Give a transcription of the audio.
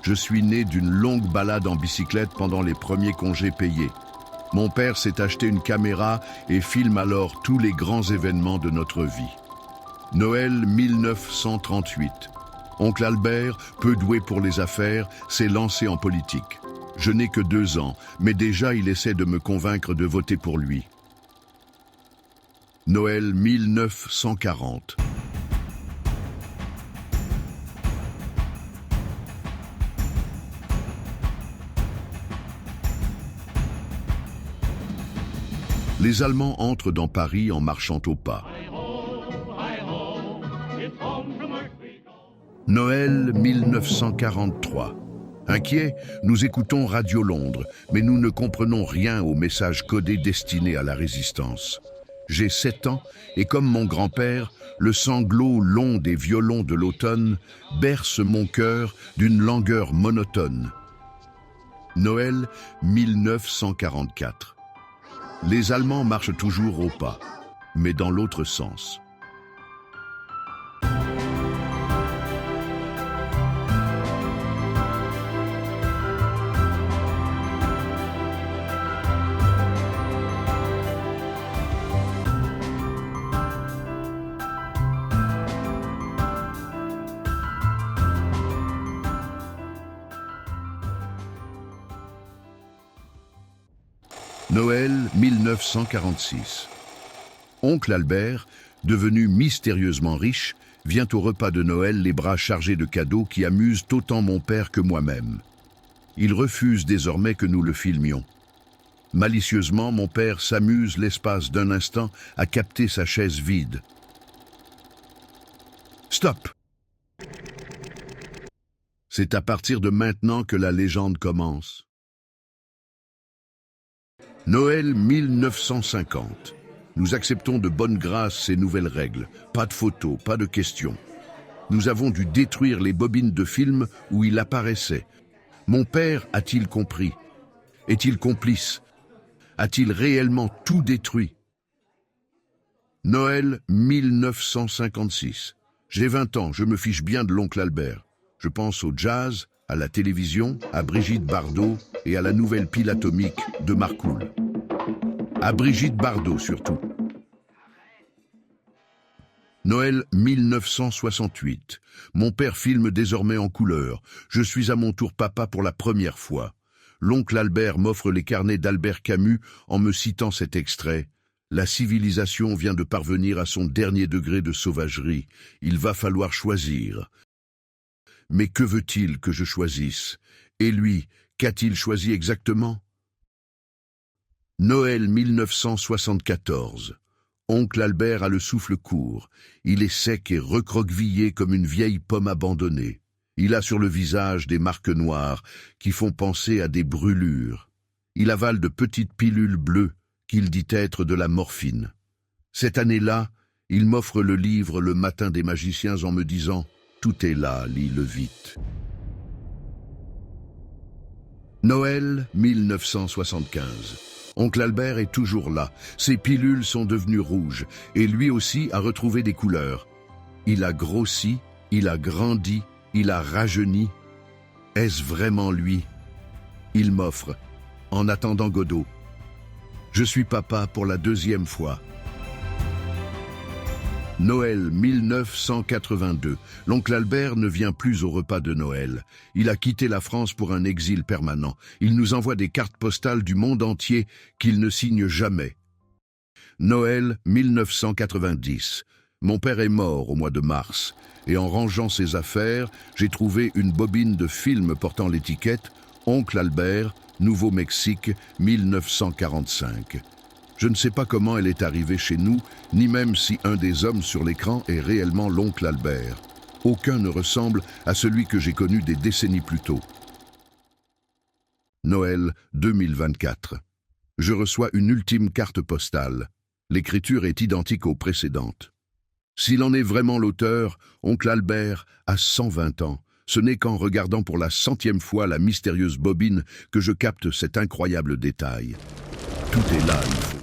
Je suis né d'une longue balade en bicyclette pendant les premiers congés payés. Mon père s'est acheté une caméra et filme alors tous les grands événements de notre vie. Noël 1938. Oncle Albert, peu doué pour les affaires, s'est lancé en politique. Je n'ai que 2 ans, mais déjà il essaie de me convaincre de voter pour lui. Noël 1940. Les Allemands entrent dans Paris en marchant au pas. Noël 1943. Inquiets, nous écoutons Radio Londres, mais nous ne comprenons rien aux messages codés destinés à la résistance. J'ai 7 ans et comme mon grand-père, le sanglot long des violons de l'automne berce mon cœur d'une langueur monotone. Noël 1944. Les Allemands marchent toujours au pas, mais dans l'autre sens. Noël 1946. Oncle Albert, devenu mystérieusement riche, vient au repas de Noël les bras chargés de cadeaux qui amusent autant mon père que moi-même. Il refuse désormais que nous le filmions. Malicieusement, mon père s'amuse l'espace d'un instant à capter sa chaise vide. Stop! C'est à partir de maintenant que la légende commence. Noël 1950. Nous acceptons de bonne grâce ces nouvelles règles. Pas de photos, pas de questions. Nous avons dû détruire les bobines de films où il apparaissait. Mon père a-t-il compris? Est-il complice? A-t-il réellement tout détruit? Noël 1956. J'ai 20 ans, je me fiche bien de l'oncle Albert. Je pense au jazz, à la télévision, à Brigitte Bardot et à la nouvelle pile atomique de Marcoule. À Brigitte Bardot surtout. Noël 1968. Mon père filme désormais en couleur. Je suis à mon tour papa pour la première fois. L'oncle Albert m'offre les carnets d'Albert Camus en me citant cet extrait. La civilisation vient de parvenir à son dernier degré de sauvagerie. Il va falloir choisir. Mais que veut-il que je choisisse? Et lui, qu'a-t-il choisi exactement? Noël 1974. Oncle Albert a le souffle court. Il est sec et recroquevillé comme une vieille pomme abandonnée. Il a sur le visage des marques noires qui font penser à des brûlures. Il avale de petites pilules bleues qu'il dit être de la morphine. Cette année-là, il m'offre le livre Le Matin des magiciens en me disant « Tout est là, lis-le vite ». Noël 1975. Oncle Albert est toujours là. Ses pilules sont devenues rouges et lui aussi a retrouvé des couleurs. Il a grossi, il a grandi, il a rajeuni. Est-ce vraiment lui? Il m'offre, en attendant Godot. Je suis papa pour la 2e fois. Noël 1982. L'oncle Albert ne vient plus au repas de Noël. Il a quitté la France pour un exil permanent. Il nous envoie des cartes postales du monde entier qu'il ne signe jamais. Noël 1990. Mon père est mort au mois de mars. Et en rangeant ses affaires, j'ai trouvé une bobine de film portant l'étiquette « Oncle Albert, Nouveau-Mexique, 1945 ». Je ne sais pas comment elle est arrivée chez nous, ni même si un des hommes sur l'écran est réellement l'oncle Albert. Aucun ne ressemble à celui que j'ai connu des décennies plus tôt. Noël 2024. Je reçois une ultime carte postale. L'écriture est identique aux précédentes. S'il en est vraiment l'auteur, oncle Albert a 120 ans. Ce n'est qu'en regardant pour la 100e fois la mystérieuse bobine que je capte cet incroyable détail. Tout est là, il faut.